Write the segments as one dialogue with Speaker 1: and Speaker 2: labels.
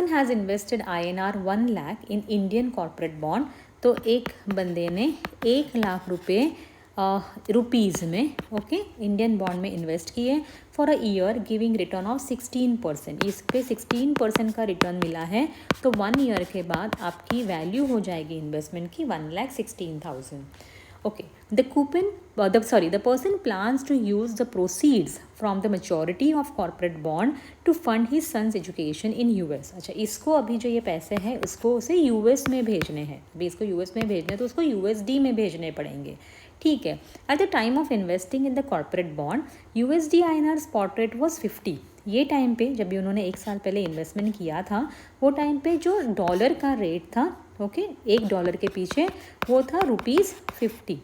Speaker 1: Has invested INR 1 lakh in Indian corporate bond. तो एक बंदे ने 1 लाख रुपये रुपीज़ में ओके इंडियन बॉन्ड में इन्वेस्ट किए for a year giving return of 16%। इस पे 16% का रिटर्न मिला है। तो 1 ईयर के बाद आपकी वैल्यू हो जाएगी इन्वेस्टमेंट की 1,16,000। Okay, the person plans to use the proceeds from the maturity of corporate bond to fund his son's education in US। अच्छा, इसको अभी जो ये पैसे हैं उसको उसे US में भेजने हैं। अभी इसको US में भेजने तो उसको USD में भेजने पड़ेंगे। ठीक है। At the time of investing in the corporate bond USD INR spot rate was 50। ये टाइम पे जब भी उन्होंने 1 साल पहले इन्वेस्टमेंट किया था वो टाइम पे जो डॉलर का रेट था ओके $1 के पीछे वो था ₹50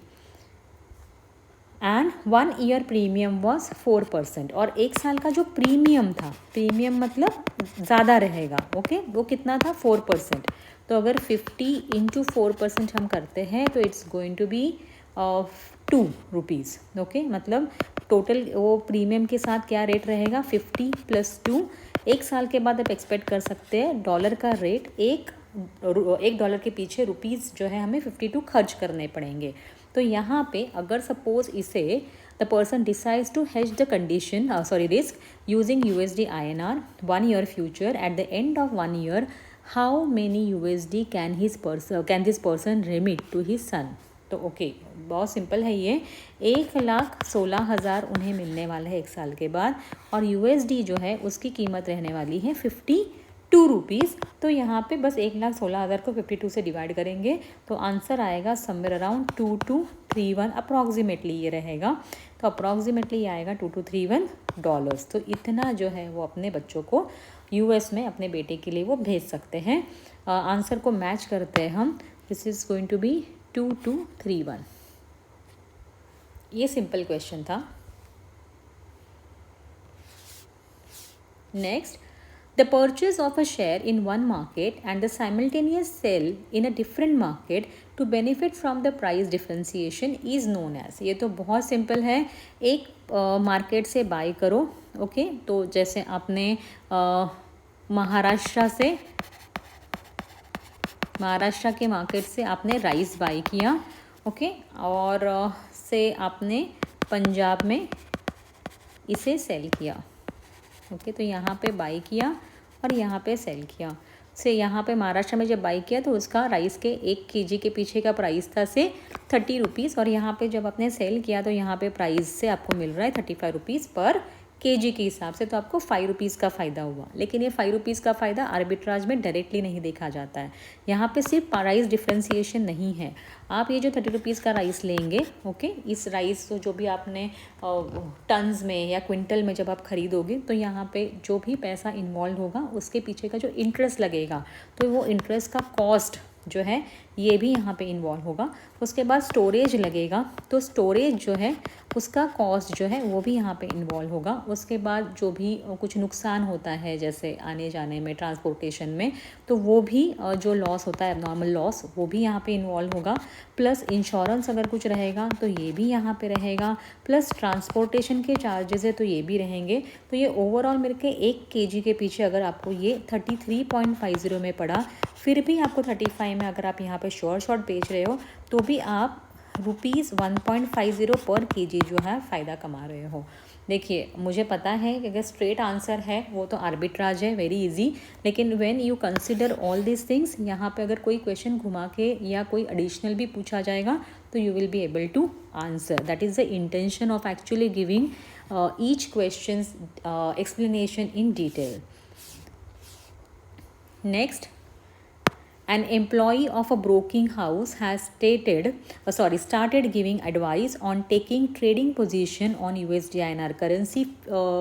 Speaker 1: एंड 1 ईयर प्रीमियम वॉज 4%। और 1 साल का जो प्रीमियम था, प्रीमियम मतलब ज़्यादा रहेगा ओके वो कितना था 4%। तो अगर 50 इंटू 4% हम करते हैं तो it's going to be ₹2 okay मतलब टोटल वो प्रीमियम के साथ क्या रेट रहेगा 50 + 2। 1 साल के बाद आप एक्सपेक्ट कर सकते हैं डॉलर का रेट $1 के पीछे रुपीज़ जो है हमें 52 खर्च करने पड़ेंगे। तो यहाँ पे अगर सपोज इसे the person decides to hedge the condition risk using USD INR 1 year future at the end of 1 year how many USD can this person remit to his son. तो ओके बहुत सिंपल है ये। 1,16,000 उन्हें मिलने वाला है 1 साल के बाद और USD जो है उसकी कीमत रहने वाली है 52 रुपीज़। तो यहाँ पे बस 1,16,000 को 52 से डिवाइड करेंगे तो आंसर आएगा समवेयर अराउंड 2231 अप्रॉक्सीमेटली ये रहेगा। तो अप्रॉक्सीमेटली ये आएगा $2231। तो इतना जो है वो अपने बच्चों को US में अपने बेटे के लिए वो भेज सकते हैं। आंसर को मैच करते हैं हम। This is going to be 2231। ये सिंपल क्वेश्चन था। Next, the purchase of a share in one market and the simultaneous sale in a different market to benefit from the price differentiation is known as. ये तो बहुत simple है। एक market से by करो okay तो जैसे आपने महाराष्ट्र के मार्केट से आपने राइस बाई किया ओके और से आपने पंजाब में इसे सेल किया ओके तो यहाँ पे बाई किया और यहाँ पे सेल किया। से यहाँ पे महाराष्ट्र में जब बाई किया तो उसका राइस के 1 kg के पीछे का प्राइस था से 30 रुपीज़ और यहाँ पे जब आपने सेल किया तो यहाँ पे प्राइस से आपको मिल रहा है 35 रुपीज़ पर kg के हिसाब से। तो आपको 5 रुपीज़ का फ़ायदा हुआ। लेकिन ये 5 रुपीज़ का फ़ायदा आर्बिट्राज में डायरेक्टली नहीं देखा जाता है। यहाँ पे सिर्फ प्राइस डिफ्रेंसिएशन नहीं है। आप ये जो 30 रुपीज़ का राइस लेंगे ओके इस राइस को जो भी आपने टन्स में या क्विंटल में जब आप ख़रीदोगे तो यहाँ पे जो भी पैसा इन्वॉल्व होगा उसके पीछे का जो इंटरेस्ट लगेगा तो वो इंटरेस्ट का कॉस्ट जो है ये भी यहाँ पे इन्वॉल्व होगा। उसके बाद स्टोरेज लगेगा तो स्टोरेज जो है उसका कॉस्ट जो है वो भी यहाँ पे इन्वॉल्व होगा। उसके बाद जो भी कुछ नुकसान होता है जैसे आने जाने में ट्रांसपोर्टेशन में तो वो भी जो लॉस होता है नॉर्मल लॉस वो भी यहाँ पे इन्वॉल्व होगा। प्लस इंश्योरेंस अगर कुछ रहेगा तो ये भी यहाँ पे रहेगा। प्लस ट्रांसपोर्टेशन के चार्जेस है तो ये भी रहेंगे। तो ये ओवरऑल मेरे के 1 kg के पीछे अगर आपको ये 33.50 में पड़ा फिर भी आपको 35 में अगर आप यहाँ पे शॉर्ट बेच रहे हो तो भी आप ₹1.50 पर kg जो है फ़ायदा कमा रहे हो। देखिए मुझे पता है कि अगर स्ट्रेट आंसर है वो तो आर्बिट्राज है वेरी इजी। लेकिन when you consider all this things यहाँ पे अगर कोई क्वेश्चन घुमा के या कोई एडिशनल भी पूछा जाएगा तो you will be able to answer. That is the intention of actually giving each question explanation in detail. Next, an employee of a broking house has started giving advice on taking trading position on USD INR currency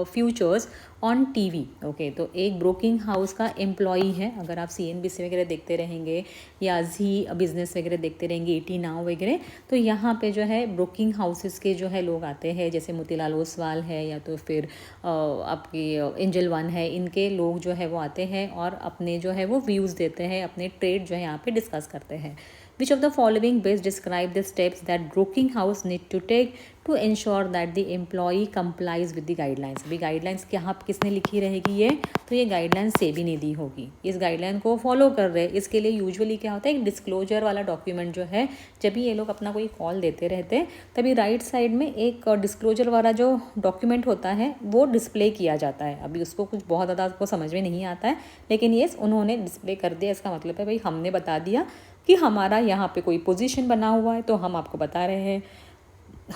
Speaker 1: futures on TV okay तो एक broking house का employee है। अगर आप CNBC वगैरह देखते रहेंगे या जी बिज़नेस वगैरह देखते रहेंगे 80 नाउ वगैरह तो यहाँ पे जो है ब्रोकिंग हाउसेस के जो है लोग आते हैं जैसे मोतीलाल ओसवाल है या तो फिर आपकी एंजल वन है। इनके लोग जो है वो आते हैं और अपने जो है वो व्यूज़ देते हैं अपने ट्रेड जो है यहाँ पे डिस्कस करते हैं। Which of the following best describe the steps that broking house need to take to ensure that the employee complies with the guidelines. अभी गाइडलाइंस यहाँ किसने लिखी रहेगी ये, तो ये गाइडलाइंस सेबी ने दी होगी, इस गाइडलाइन को फॉलो कर रहे हैं। इसके लिए यूजुअली क्या होता है, एक डिस्क्लोजर वाला डॉक्यूमेंट जो है, जब भी ये लोग अपना कोई कॉल देते रहते हैं तभी राइट साइड में एक डिस्क्लोजर वाला जो डॉक्यूमेंट होता है वो डिस्प्ले किया जाता है। अभी उसको कुछ बहुत ज़्यादा आपको समझ में नहीं आता है, लेकिन ये उन्होंने डिस्प्ले कर दिया। इसका मतलब है भाई हमने बता दिया कि हमारा यहाँ पे कोई पोजीशन बना हुआ है तो हम आपको बता रहे हैं,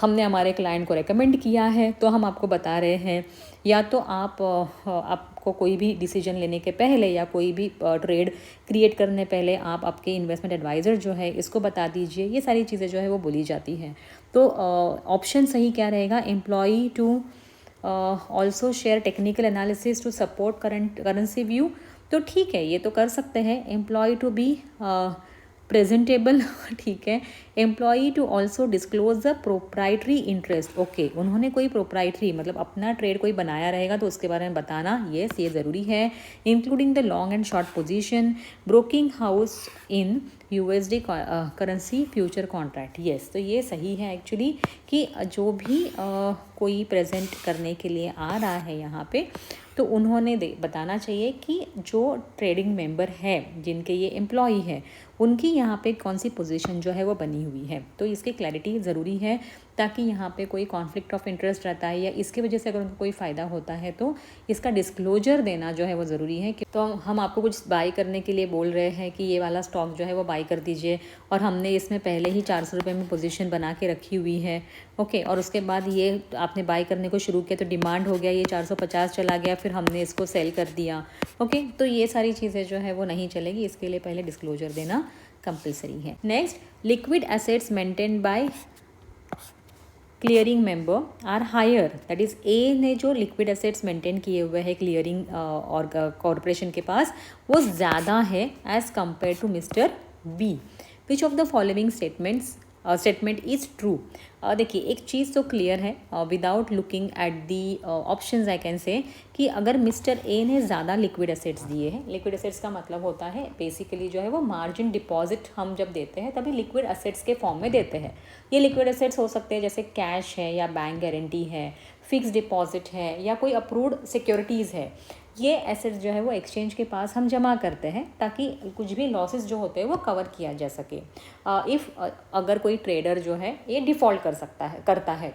Speaker 1: हमने हमारे क्लाइंट को रेकमेंड किया है तो हम आपको बता रहे हैं, या तो आपको कोई भी डिसीजन लेने के पहले या कोई भी ट्रेड क्रिएट करने पहले आप आपके इन्वेस्टमेंट एडवाइज़र जो है इसको बता दीजिए। ये सारी चीज़ें जो है वो बोली जाती हैं। तो ऑप्शन सही क्या रहेगा, employee to also share technical analysis to support currency view. तो ठीक है, ये तो कर सकते हैं। एम्प्लॉय टू बी प्रेजेंटेबल, ठीक है। Employee to also disclose the proprietary interest, okay, उन्होंने कोई प्रोप्राइटरी मतलब अपना ट्रेड कोई बनाया रहेगा तो उसके बारे में बताना, येस ये ज़रूरी है। Including the long and short position, broking house in USD currency future contract, yes, तो ये सही है एक्चुअली कि जो भी कोई प्रेजेंट करने के लिए आ रहा है यहाँ पे तो उन्होंने बताना चाहिए कि जो ट्रेडिंग मेंबर है जिनके ये एम्प्लॉई है उनकी यहाँ पे कौन सी पोजीशन जो है वो बनी हुई है। तो इसकी क्लैरिटी ज़रूरी है ताकि यहाँ पे कोई कॉन्फ्लिक्ट ऑफ इंटरेस्ट रहता है या इसकी वजह से अगर उनको कोई फ़ायदा होता है तो इसका डिस्क्लोजर देना जो है वो ज़रूरी है। कि तो हम आपको कुछ बाई करने के लिए बोल रहे हैं कि ये वाला स्टॉक जो है वो बाई कर दीजिए और हमने इसमें पहले ही 400 रुपये में पोजीशन बना के रखी हुई है, ओके, और उसके बाद ये आपने बाई करने को शुरू किया तो डिमांड हो गया, ये 450 चला गया, फिर हमने इसको सेल कर दिया, ओके, तो ये सारी चीज़ें जो है वो नहीं चलेगी। इसके लिए पहले डिस्क्लोजर देना कंपलसरी है। Next, liquid assets maintain by clearing member are higher, that is a ने जो लिक्विड एसेट्स मेंटेन किए हुए हैं क्लियरिंग और कॉरपोरेशन के पास वो ज़्यादा है as compare to mister B. Which of the following statement is true. देखिए एक चीज़ तो क्लियर है without looking at the options I can say कि अगर मिस्टर ए ने ज़्यादा लिक्विड एसेट्स दिए हैं, लिक्विड एसेट्स का मतलब होता है बेसिकली जो है वो मार्जिन डिपॉजिट हम जब देते हैं तभी लिक्विड एसेट्स के फॉर्म में देते हैं। ये लिक्विड एसेट्स हो सकते हैं जैसे कैश है या बैंक गारंटी है, फिक्स डिपॉजिट है या कोई अप्रूव्ड सिक्योरिटीज़ है। ये एसेट्स जो है वो एक्सचेंज के पास हम जमा करते हैं ताकि कुछ भी लॉसेस जो होते हैं वो कवर किया जा सके। अगर कोई ट्रेडर जो है ये डिफ़ॉल्ट करता है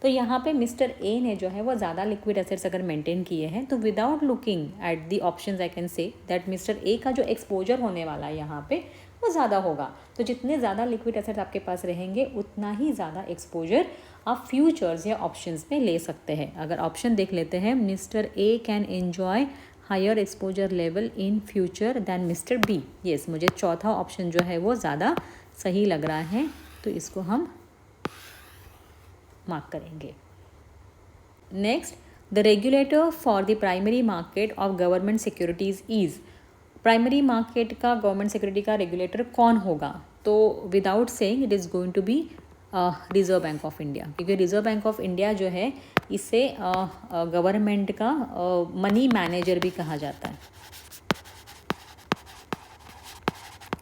Speaker 1: तो यहाँ पे मिस्टर ए ने जो है वो ज़्यादा लिक्विड एसेट्स अगर मेंटेन किए हैं तो without looking at the options I can say that mister A का जो एक्सपोजर होने वाला है यहाँ पे वो ज़्यादा होगा। तो जितने ज़्यादा लिक्विड एसेट्स आपके पास रहेंगे उतना ही ज़्यादा एक्सपोजर आप फ्यूचर्स या ऑप्शंस में ले सकते हैं। अगर ऑप्शन देख लेते हैं, mister A can enjoy higher exposure level in future than mister B. Yes, मुझे चौथा ऑप्शन जो है वो ज़्यादा सही लग रहा है तो इसको हम मार्क करेंगे। Next, the regulator for the primary market of government securities is. Primary market का गवर्नमेंट सिक्योरिटी का रेगुलेटर कौन होगा? तो without saying it is going to be reserve bank of India, क्योंकि रिजर्व बैंक ऑफ इंडिया जो है इसे government का मनी मैनेजर भी कहा जाता है,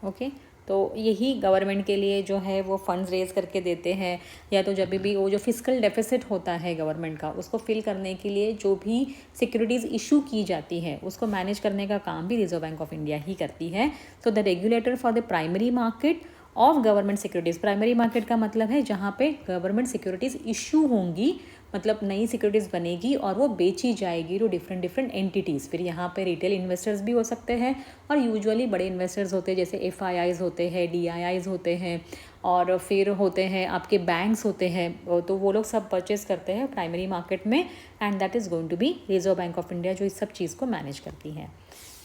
Speaker 1: ओके। तो यही गवर्नमेंट के लिए जो है वो फंड्स रेज करके देते हैं, या तो जब भी वो जो फिस्कल डेफिसिट होता है गवर्नमेंट का उसको फिल करने के लिए जो भी सिक्योरिटीज़ इशू की जाती है उसको मैनेज करने का काम भी रिजर्व बैंक ऑफ इंडिया ही करती है। तो the regulator for the primary market of government securities, primary market का मतलब है जहाँ पे गवर्नमेंट सिक्योरिटीज़ इशू होंगी, मतलब नई सिक्योरिटीज़ बनेगी और वो बेची जाएगी टू डिफरेंट एंटिटीज़। फिर यहाँ पे रिटेल इन्वेस्टर्स भी हो सकते हैं और यूजुअली बड़े इन्वेस्टर्स होते हैं जैसे FIIs होते हैं, DIIs होते हैं और फिर होते हैं आपके बैंक्स होते हैं, तो वो लोग सब परचेज करते हैं प्राइमरी मार्केट में and that is going to be reserve bank of India जो इस सब चीज़ को मैनेज करती है।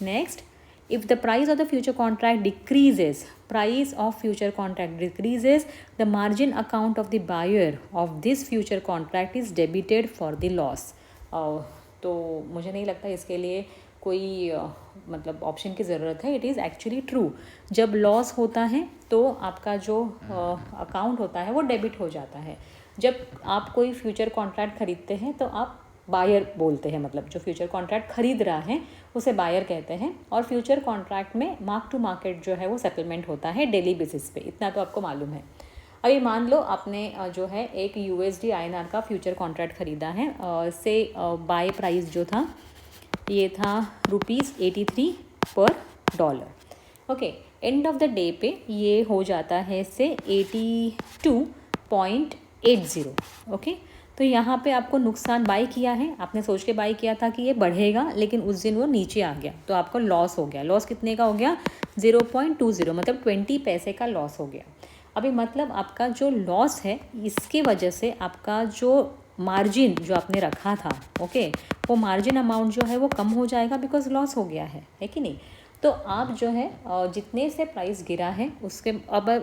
Speaker 1: Next, if the price of the future contract decreases, the margin account of the buyer of this future contract is debited for the loss. तो मुझे नहीं लगता इसके लिए कोई मतलब ऑप्शन की ज़रूरत है। It is actually true. जब लॉस होता है तो आपका जो अकाउंट होता है वो डेबिट हो जाता है। जब आप कोई फ्यूचर कॉन्ट्रैक्ट खरीदते हैं तो आप बायर बोलते हैं, मतलब जो फ्यूचर कॉन्ट्रैक्ट खरीद रहा है उसे बायर कहते हैं। और फ्यूचर कॉन्ट्रैक्ट में मार्क टू मार्केट जो है वो सेटलमेंट होता है डेली बेसिस पे, इतना तो आपको मालूम है। अभी मान लो आपने जो है एक USD INR का फ्यूचर कॉन्ट्रैक्ट खरीदा है, से बाय प्राइस जो था ये था ₹83 पर dollar. Okay, end of the day पे ये हो जाता है से 82.80। ओके, तो यहाँ पे आपको नुकसान, बाई किया है आपने, सोच के बाई किया था कि ये बढ़ेगा, लेकिन उस दिन वो नीचे आ गया तो आपको लॉस हो गया। लॉस कितने का हो गया? 0.20, मतलब 20 पैसे का लॉस हो गया। अभी मतलब आपका जो लॉस है इसकी वजह से आपका जो मार्जिन जो आपने रखा था, ओके, वो मार्जिन अमाउंट जो है वो कम हो जाएगा, बिकॉज लॉस हो गया है कि नहीं। तो आप जो है जितने से प्राइस गिरा है उसके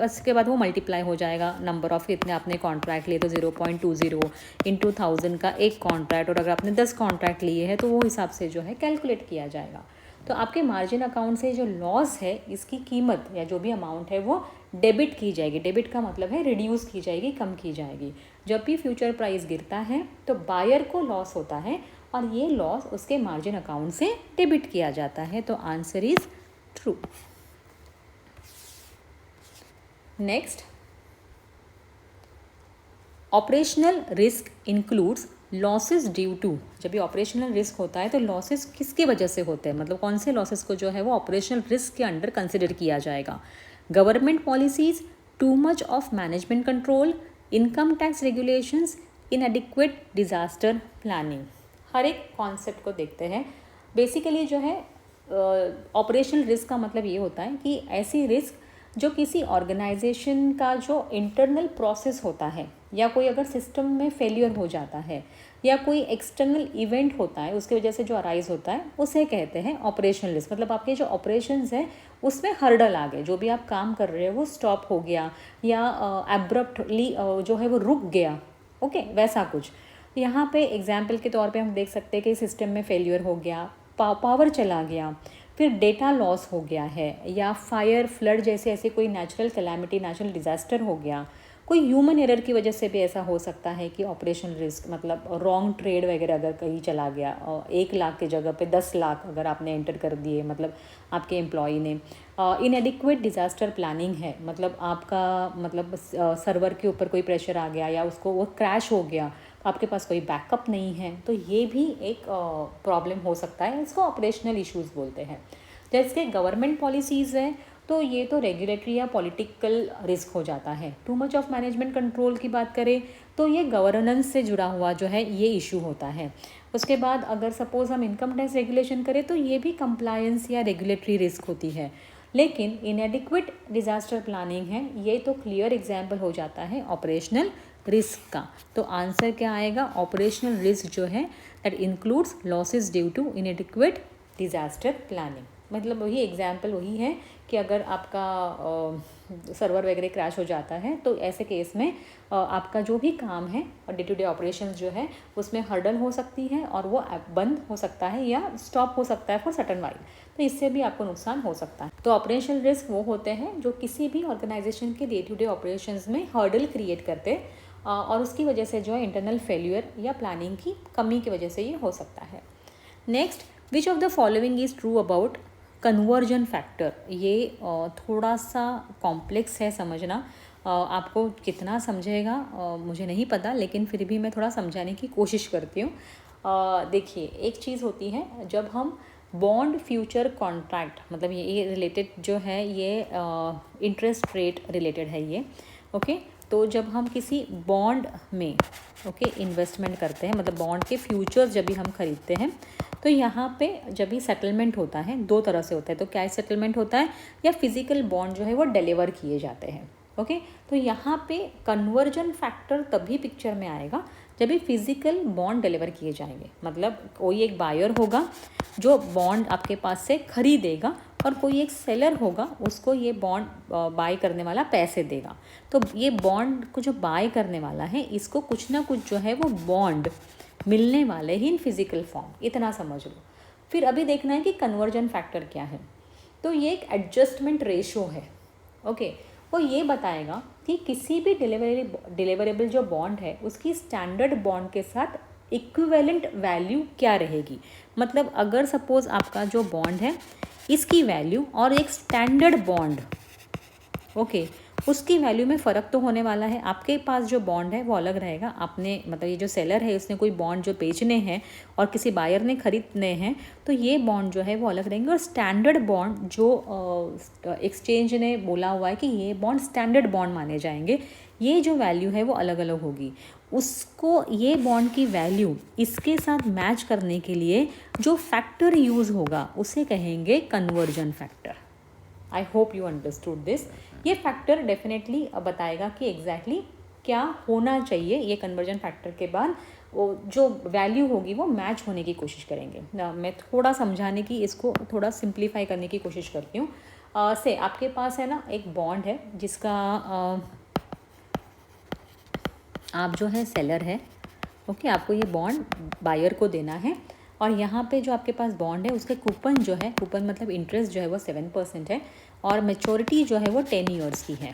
Speaker 1: उसके बाद वो मल्टीप्लाई हो जाएगा नंबर ऑफ, कितने आपने कॉन्ट्रैक्ट लिए, तो 0.20 इंटू 1000 का एक कॉन्ट्रैक्ट, और अगर आपने 10 कॉन्ट्रैक्ट लिए हैं तो वो हिसाब से जो है कैलकुलेट किया जाएगा। तो आपके मार्जिन अकाउंट से जो लॉस है इसकी कीमत या जो भी अमाउंट है वो डेबिट की जाएगी। डेबिट का मतलब है रिड्यूस की जाएगी, कम की जाएगी। जब भी फ्यूचर प्राइस गिरता है तो बायर को लॉस होता है और ये लॉस उसके मार्जिन अकाउंट से डेबिट किया जाता है। तो answer is true. Next, operational risk includes losses due to. जब भी ऑपरेशनल रिस्क होता है तो लॉसेस किसकी वजह से होते हैं, मतलब कौन से लॉसेस को जो है वो ऑपरेशनल रिस्क के अंडर कंसिडर किया जाएगा? Government policies, too much of management control, income tax regulations, inadequate disaster planning. हर एक कॉन्सेप्ट को देखते हैं। बेसिकली जो है ऑपरेशनल रिस्क का मतलब ये होता है कि ऐसी रिस्क जो किसी ऑर्गेनाइजेशन का जो इंटरनल प्रोसेस होता है, या कोई अगर सिस्टम में फेलियर हो जाता है, या कोई एक्सटर्नल इवेंट होता है उसकी वजह से जो अराइज होता है, उसे कहते हैं ऑपरेशनल रिस्क। मतलब आपके जो ऑपरेशंस हैं उसमें हर्डल आ गए, जो भी आप काम कर रहे हो वो स्टॉप हो गया, या एब्रप्टली जो है वो रुक गया, ओके, वैसा कुछ। यहाँ पे एग्जाम्पल के तौर पे हम देख सकते हैं कि सिस्टम में फेलियर हो गया, पावर चला गया, फिर डेटा लॉस हो गया है, या फायर, फ्लड जैसे ऐसे कोई नेचुरल कैलामिटी, नेचुरल डिज़ास्टर हो गया। कोई ह्यूमन एरर की वजह से भी ऐसा हो सकता है कि ऑपरेशनल रिस्क, मतलब रॉन्ग ट्रेड वगैरह अगर कहीं चला गया, 1 लाख की जगह पे 10 लाख अगर आपने एंटर कर दिए, मतलब आपके एम्प्लॉई ने। इनएडिक्वेट डिज़ास्टर प्लानिंग है, मतलब आपका मतलब सर्वर के ऊपर कोई प्रेशर आ गया या उसको वो क्रैश हो गया, आपके पास कोई बैकअप नहीं है, तो ये भी एक प्रॉब्लम हो सकता है। इसको ऑपरेशनल इश्यूज बोलते हैं। जैसे गवर्नमेंट पॉलिसीज़ है तो ये तो रेगुलेटरी या पॉलिटिकल रिस्क हो जाता है। To much of management control की बात करें तो ये गवर्नेंस से जुड़ा हुआ जो है ये इशू होता है। उसके बाद अगर सपोज़ हम इनकम टैक्स रेगुलेशन करें तो ये भी कंप्लायंस या रेगुलेटरी रिस्क होती है। लेकिन इनएडिक्वेट डिज़ास्टर प्लानिंग है, ये तो क्लियर एग्जाम्पल हो जाता है ऑपरेशनल रिस्क का। तो आंसर क्या आएगा? ऑपरेशनल रिस्क जो है that includes losses due to inadequate disaster planning. मतलब वही एग्जाम्पल वही है कि अगर आपका सर्वर वगैरह क्रैश हो जाता है तो ऐसे केस में आपका जो भी काम है और डे टू डे ऑपरेशंस जो है उसमें हर्डल हो सकती है और वो बंद हो सकता है या स्टॉप हो सकता है फॉर सर्टेन वाइल, तो इससे भी आपको नुकसान हो सकता है। तो ऑपरेशनल रिस्क वो होते हैं जो किसी भी ऑर्गेनाइजेशन के डे टू डे ऑपरेशंस में हर्डल क्रिएट करते और उसकी वजह से जो है इंटरनल फेल्यूर या प्लानिंग की कमी की वजह से ये हो सकता है। Next, which of the following is true about conversion factor. ये थोड़ा सा कॉम्प्लेक्स है समझना, आपको कितना समझेगा मुझे नहीं पता, लेकिन फिर भी मैं थोड़ा समझाने की कोशिश करती हूँ। देखिए, एक चीज़ होती है जब हम बॉन्ड फ्यूचर कॉन्ट्रैक्ट, मतलब ये रिलेटेड जो है ये इंटरेस्ट रेट रिलेटेड है ये, ओके। तो जब हम किसी बॉन्ड में इन्वेस्टमेंट करते हैं, मतलब बॉन्ड के फ्यूचर्स जब भी हम खरीदते हैं, तो यहाँ पे जब भी सेटलमेंट होता है 2 तरह से होता है। तो कैश सेटलमेंट होता है या फिजिकल बॉन्ड जो है वो डिलीवर किए जाते हैं, ओके। तो यहाँ पे कन्वर्जन फैक्टर तभी पिक्चर में आएगा जब भी फिजिकल बॉन्ड डिलीवर किए जाएंगे। मतलब कोई एक बायर होगा जो बॉन्ड आपके पास से खरीदेगा और कोई एक सेलर होगा, उसको ये बॉन्ड बाय करने वाला पैसे देगा। तो ये बॉन्ड को जो बाय करने वाला है इसको कुछ ना कुछ जो है वो बॉन्ड मिलने वाले ही इन फिजिकल फॉर्म, इतना समझ लो। फिर अभी देखना है कि कन्वर्जन फैक्टर क्या है। तो ये एक एडजस्टमेंट रेशो है, ओके। वो ये बताएगा कि किसी भी डिलीवरेबल जो बॉन्ड है उसकी स्टैंडर्ड बॉन्ड के साथ इक्विवेलेंट वैल्यू क्या रहेगी। मतलब अगर सपोज आपका जो बॉन्ड है इसकी वैल्यू और एक स्टैंडर्ड बॉन्ड, ओके, उसकी वैल्यू में फ़र्क तो होने वाला है। आपके पास जो बॉन्ड है वो अलग रहेगा, आपने मतलब ये जो सेलर है इसने कोई बॉन्ड जो बेचने हैं और किसी बायर ने खरीदने हैं, तो ये बॉन्ड जो है वो अलग रहेंगे। और स्टैंडर्ड बॉन्ड जो एक्सचेंज ने बोला हुआ है कि ये बॉन्ड स्टैंडर्ड बॉन्ड माने जाएंगे, ये जो वैल्यू है वो अलग अलग होगी। उसको ये बॉन्ड की वैल्यू इसके साथ मैच करने के लिए जो फैक्टर यूज़ होगा उसे कहेंगे conversion factor. I hope you understood this. ये फैक्टर डेफिनेटली बताएगा कि एग्जैक्टली क्या होना चाहिए। ये कन्वर्जन फैक्टर के बाद वो जो वैल्यू होगी वो मैच होने की कोशिश करेंगे। मैं थोड़ा समझाने की, इसको थोड़ा सिंप्लीफाई करने की कोशिश करती हूँ। से आपके पास है ना एक बॉन्ड है जिसका आप जो है सेलर है, ओके, आपको ये बॉन्ड बायर को देना है और यहाँ पे जो आपके पास बॉन्ड है उसके कूपन जो है, कूपन मतलब इंटरेस्ट जो है वो 7% है और मैच्योरिटी जो है वो 10 ईयर्स की है,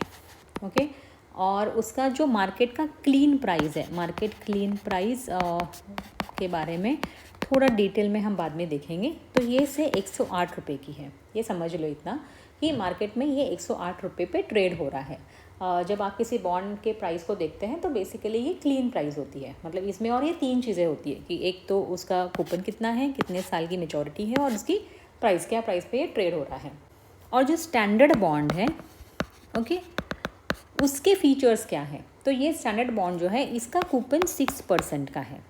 Speaker 1: ओके। और उसका जो मार्केट का क्लीन प्राइस है, मार्केट क्लीन प्राइस के बारे में थोड़ा डिटेल में हम बाद में देखेंगे। तो ये से 108 रुपये की है, ये समझ लो इतना कि मार्केट में ये 108 रुपये पे ट्रेड हो रहा है। जब आप किसी बॉन्ड के प्राइस को देखते हैं तो बेसिकली ये क्लीन प्राइस होती है, मतलब इसमें और ये 3 चीज़ें होती है कि एक तो उसका कूपन कितना है, कितने साल की मेचोरिटी है और उसकी प्राइस, क्या प्राइस पे ये ट्रेड हो रहा है। और जो स्टैंडर्ड बॉन्ड है, ओके, उसके फीचर्स क्या है। तो ये स्टैंडर्ड बॉन्ड जो है इसका कूपन 6% का है,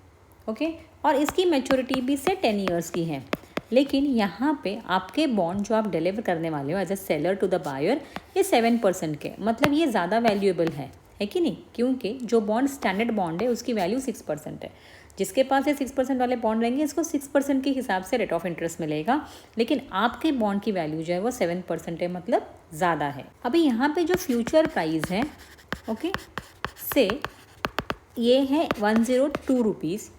Speaker 1: ओके, और इसकी मैच्योरिटी भी से 10 ईयर्स की है। लेकिन यहाँ पे आपके बॉन्ड जो आप डिलीवर करने वाले हो as a seller to the buyer, ये 7% के, मतलब ये ज़्यादा वैल्यूएबल है कि नहीं, क्योंकि जो बॉन्ड स्टैंडर्ड बॉन्ड है उसकी वैल्यू 6% है। जिसके पास ये 6% वाले बॉन्ड रहेंगे इसको 6% के हिसाब से रेट ऑफ इंटरेस्ट मिलेगा, लेकिन आपके बॉन्ड की वैल्यू जो है वो 7% है, मतलब ज़्यादा है। अभी यहाँ पे जो फ्यूचर प्राइस है, ओके, से ये है 102 रुपीज़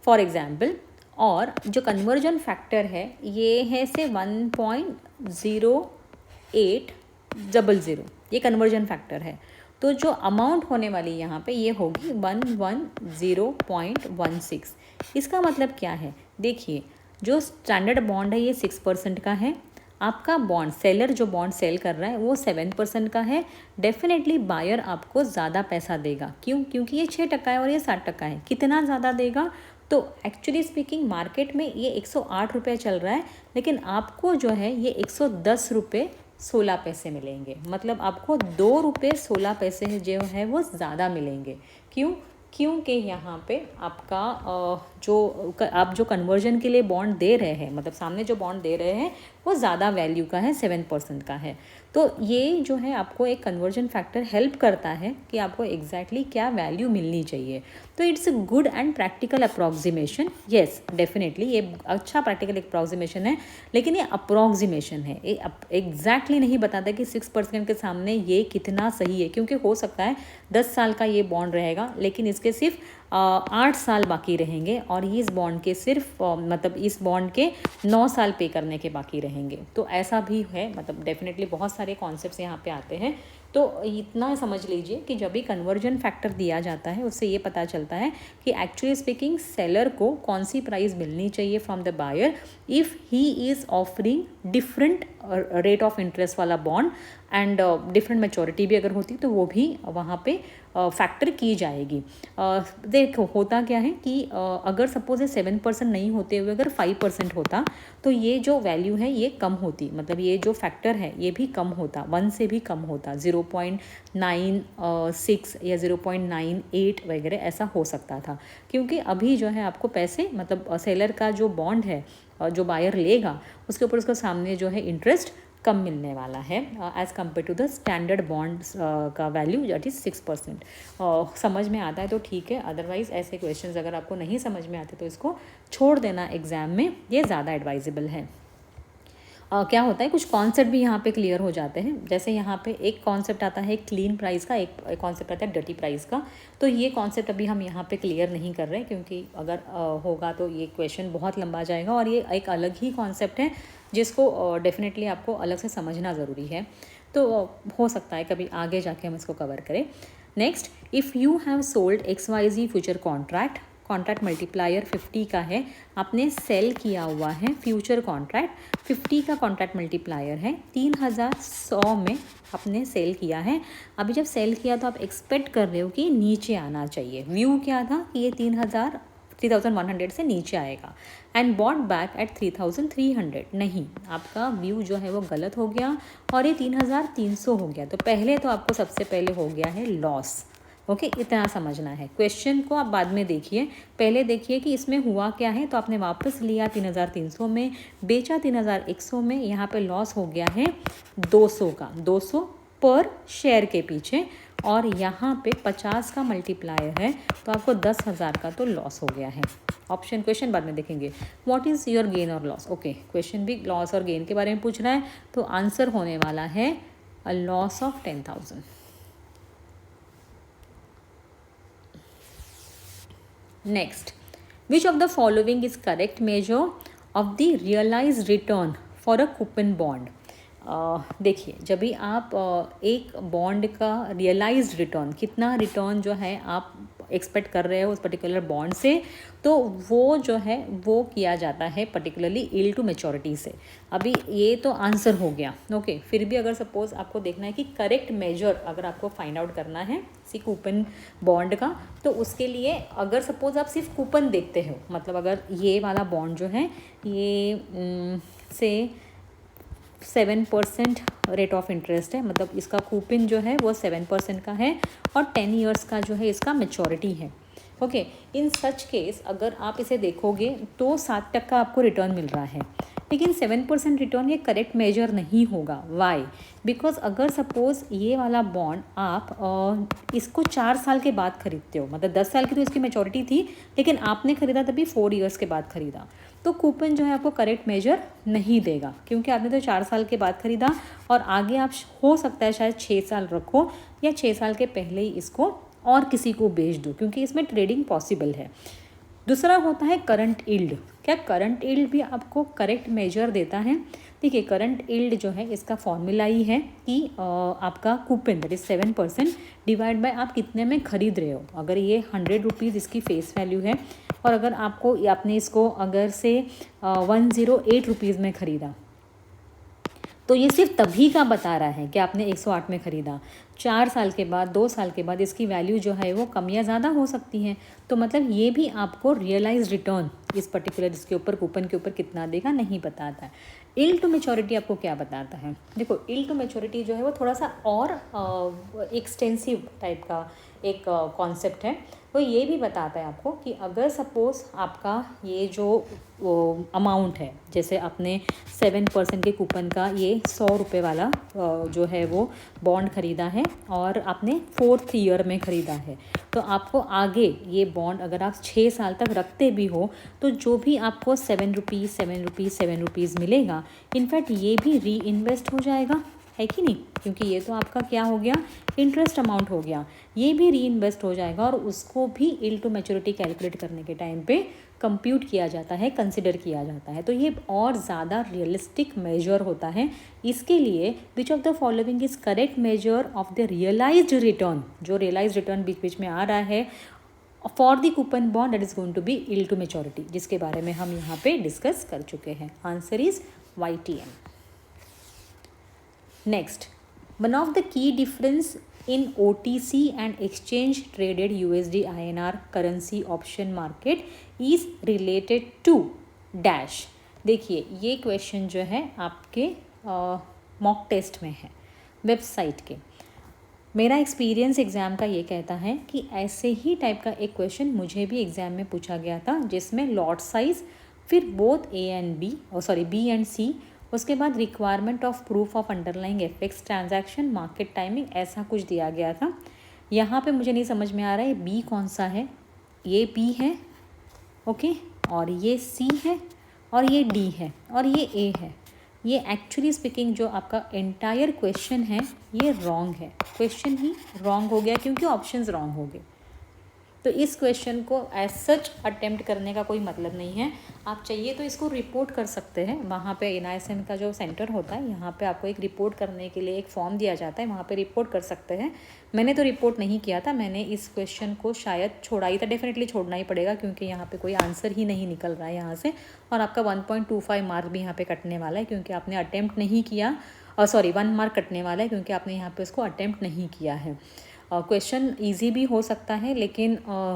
Speaker 1: फॉर एग्ज़ाम्पल, और जो कन्वर्जन फैक्टर है ये है से 1.0800, ये कन्वर्जन फैक्टर है। तो जो अमाउंट होने वाली यहाँ पे ये होगी 110.16। इसका मतलब क्या है, देखिए जो स्टैंडर्ड बॉन्ड है ये 6% का है, आपका बॉन्ड सेलर जो बॉन्ड सेल कर रहा है वो 7% का है। डेफिनेटली बायर आपको ज़्यादा पैसा देगा, क्यों, क्योंकि ये 6% है और ये 60% है। कितना ज़्यादा देगा, तो एक्चुअली स्पीकिंग मार्केट में ये 108 रुपये चल रहा है, लेकिन आपको जो है ये 110 रुपये 16 पैसे मिलेंगे, मतलब आपको 2 रुपये 16 पैसे जो है वो ज़्यादा मिलेंगे। क्यों, क्योंकि यहाँ पे आपका आप जो कन्वर्जन के लिए बॉन्ड दे रहे हैं, मतलब सामने जो बॉन्ड दे रहे हैं वो ज़्यादा वैल्यू का है, 7% का है। तो ये जो है आपको एक कन्वर्जन फैक्टर हेल्प करता है कि आपको एग्जैक्टली क्या वैल्यू मिलनी चाहिए। तो it's a good and practical approximation, yes definitely ये अच्छा प्रैक्टिकल अप्रॉक्सीमेशन है, लेकिन ये अप्रॉक्सीमेशन है, ये एग्जैक्टली नहीं बताता कि 6% के सामने ये कितना सही है, क्योंकि हो सकता है 10 साल का ये बॉन्ड रहेगा लेकिन इसके सिर्फ 8 साल बाकी रहेंगे और इस बॉन्ड के सिर्फ मतलब इस बॉन्ड के 9 साल पे करने के बाकी रहेंगे। तो ऐसा भी है, मतलब डेफिनेटली बहुत सारे कॉन्सेप्ट्स यहाँ पे आते हैं। तो इतना समझ लीजिए कि जब भी कन्वर्जन फैक्टर दिया जाता है उससे ये पता चलता है कि एक्चुअली स्पीकिंग सेलर को कौन सी प्राइस मिलनी चाहिए from the buyer if he is offering different rate of interest वाला बॉन्ड एंड डिफरेंट मैच्योरिटी भी अगर होती तो वो भी वहाँ पे फैक्टर की जाएगी। देखो होता क्या है कि अगर सपोज 7% नहीं होते हुए अगर 5% होता तो ये जो वैल्यू है ये कम होती, मतलब ये जो फैक्टर है ये भी कम होता, 1 से भी कम होता, 0.96 या 0.98 वगैरह ऐसा हो सकता था। क्योंकि अभी जो है आपको पैसे, मतलब सेलर का जो बॉन्ड है जो बायर लेगा उसके ऊपर उसका सामने जो है इंटरेस्ट कम मिलने वाला है as compare to the standard bonds का वैल्यू दैट इज़ 6%। समझ में आता है तो ठीक है, अदरवाइज़ ऐसे क्वेश्चंस अगर आपको नहीं समझ में आते तो इसको छोड़ देना एग्ज़ाम में, ये ज़्यादा एडवाइजेबल है। क्या होता है कुछ कॉन्सेप्ट भी यहाँ पे क्लियर हो जाते हैं। जैसे यहाँ पे एक कॉन्सेप्ट आता है क्लीन प्राइस का, एक कॉन्सेप्ट आता है डर्टी प्राइस का। तो ये कॉन्सेप्ट अभी हम यहाँ पे क्लियर नहीं कर रहे क्योंकि अगर होगा तो ये क्वेश्चन बहुत लंबा जाएगा और ये एक अलग ही कॉन्सेप्ट है जिसको डेफिनेटली आपको अलग से समझना ज़रूरी है। तो हो सकता है कभी आगे जाके हम इसको कवर करें। Next, if you have sold XYZ future contract contract multiplier 50 का है, आपने सेल किया हुआ है फ्यूचर कॉन्ट्रैक्ट 50 का कॉन्ट्रैक्ट मल्टीप्लायर है, 3100 में आपने सेल किया है। अभी जब सेल किया तो आप एक्सपेक्ट कर रहे हो कि नीचे आना चाहिए, व्यू क्या था कि ये 3100 से नीचे आएगा, एंड बॉट बैक एट 3300। नहीं, आपका व्यू जो है वो गलत हो गया और ये 3300 हो गया। तो पहले तो आपको सबसे पहले हो गया है लॉस। ओके, इतना समझना है। क्वेश्चन को आप बाद में देखिए, पहले देखिए कि इसमें हुआ क्या है। तो आपने वापस लिया 3300 में, बेचा 3100 में, यहाँ पे लॉस हो गया है 200 का, 200 पर शेयर के पीछे, और यहाँ पे 50 का मल्टीप्लायर है तो आपको 10,000 का तो लॉस हो गया है। ऑप्शन क्वेश्चन बाद में देखेंगे। व्हाट इज़ योर गेन और लॉस। ओके, क्वेश्चन भी लॉस और गेन के बारे में पूछ रहा है, तो आंसर होने वाला है a loss of 10,000। Next, which of the following is correct measure of the realise return for a coupon bond. देखिए, जब भी आप एक बॉन्ड का रियलाइज्ड रिटर्न, कितना रिटर्न जो है आप एक्सपेक्ट कर रहे हो उस पर्टिकुलर बॉन्ड से, तो वो जो है वो किया जाता है पर्टिकुलरली यील्ड टू मैच्योरिटी से। अभी ये तो आंसर हो गया। ओके, फिर भी अगर सपोज आपको देखना है कि करेक्ट मेजर अगर आपको फाइंड आउट करना है किसी कूपन बॉन्ड का, तो उसके लिए अगर सपोज आप सिर्फ कूपन देखते हो, मतलब अगर ये वाला बॉन्ड जो है ये से 7% रेट ऑफ इंटरेस्ट है, मतलब इसका कूपन जो है वो 7% का है और 10 ईयर्स का जो है इसका मैच्योरिटी है। ओके, इन सच केस अगर आप इसे देखोगे तो 7% आपको रिटर्न मिल रहा है, लेकिन 7% रिटर्न ये करेक्ट मेजर नहीं होगा। वाई? बिकॉज अगर सपोज ये वाला बॉन्ड आप इसको 4 साल के बाद खरीदते हो, मतलब 10 साल की तो इसकी मैच्योरिटी थी, लेकिन आपने खरीदा तभी 4 ईयर्स के बाद खरीदा, तो कूपन जो है आपको करेक्ट मेजर नहीं देगा, क्योंकि आपने तो 4 साल के बाद खरीदा और आगे आप हो सकता है शायद 6 साल रखो या 6 साल के पहले ही इसको और किसी को बेच दो, क्योंकि इसमें ट्रेडिंग पॉसिबल है। दूसरा होता है करंट यील्ड। क्या करंट यील्ड भी आपको करेक्ट मेजर देता है? देखिए, करंट यील्ड जो है इसका फॉर्मूला ही है कि आपका coupon that is 7% divide by आप कितने में खरीद रहे हो। अगर ये 100 रुपीज़ इसकी फेस वैल्यू है और अगर आपने इसको अगर से 108 रुपीज़ में ख़रीदा, तो ये सिर्फ तभी का बता रहा है कि आपने 108 में ख़रीदा। 4 साल के बाद, 2 साल के बाद इसकी वैल्यू जो है वो कम या ज़्यादा हो सकती है। तो मतलब ये भी आपको रियलाइज रिटर्न इस पर्टिकुलर इसके ऊपर कूपन के ऊपर कितना देगा नहीं बताता है। यील्ड टू मैच्योरिटी आपको क्या बताता है? देखो, यील्ड टू मैच्योरिटी जो है वो थोड़ा सा और एक्सटेंसिव टाइप का एक कॉन्सेप्ट है। वो ये भी बताता है आपको कि अगर सपोज़ आपका ये जो अमाउंट है, जैसे आपने 7% के कूपन का ये 100 रुपये वाला जो है वो बॉन्ड ख़रीदा है और आपने 4th ईयर में ख़रीदा है, तो आपको आगे ये बॉन्ड अगर आप 6 साल तक रखते भी हो तो जो भी आपको 7 रुपीज़ मिलेगा, इनफैक्ट ये भी री इन्वेस्ट हो जाएगा, है कि नहीं? क्योंकि ये तो आपका क्या हो गया, इंटरेस्ट अमाउंट हो गया, ये भी री इन्वेस्ट हो जाएगा और उसको भी यील्ड टू मैच्योरिटी कैलकुलेट करने के टाइम पे कंप्यूट किया जाता है, कंसिडर किया जाता है। तो ये और ज़्यादा रियलिस्टिक मेजर होता है। इसके लिए which of the following is correct measure of the realised return, जो रियलाइज्ड रिटर्न बीच बीच में आ रहा है for the coupon bond that is going to be yield to maturity, जिसके बारे में हम यहाँ पे डिस्कस कर चुके हैं। Answer is YTM. Next, one of the key difference in OTC and exchange traded USD INR currency option market is related to dash. देखिए, ये क्वेश्चन जो है आपके मॉक टेस्ट में है वेबसाइट के। मेरा एक्सपीरियंस एग्ज़ाम का ये कहता है कि ऐसे ही टाइप का एक क्वेश्चन मुझे भी एग्ज़ाम में पूछा गया था, जिसमें लॉट साइज, फिर बोथ B एंड C, उसके बाद requirement of proof of underlying FX transaction, market timing, ऐसा कुछ दिया गया था। यहाँ पे मुझे नहीं समझ में आ रहा है B कौन सा है। ये B है, ओके, और ये C है, और ये D है, और ये A है। ये एक्चुअली स्पीकिंग जो आपका एंटायर क्वेश्चन है ये रॉन्ग है। क्वेश्चन ही रॉन्ग हो गया क्योंकि ऑप्शंस रॉन्ग हो गए। तो इस क्वेश्चन को एज सच अटेम्प्ट करने का कोई मतलब नहीं है। आप चाहिए तो इसको रिपोर्ट कर सकते हैं, वहाँ पे NISM का जो सेंटर होता है यहाँ पे आपको एक रिपोर्ट करने के लिए एक फॉर्म दिया जाता है, वहाँ पे रिपोर्ट कर सकते हैं। मैंने तो रिपोर्ट नहीं किया था, मैंने इस क्वेश्चन को शायद छोड़ा ही था, डेफिनेटली छोड़ना ही पड़ेगा क्योंकि यहाँ पे कोई आंसर ही नहीं निकल रहा है यहाँ से, और आपका 1.25 मार्क भी यहाँ पे कटने वाला है क्योंकि आपने अटेम्प्ट नहीं किया, 1 मार्क कटने वाला है क्योंकि आपने यहाँ पे उसको अटेम्प्ट नहीं किया है। क्वेश्चन इजी भी हो सकता है लेकिन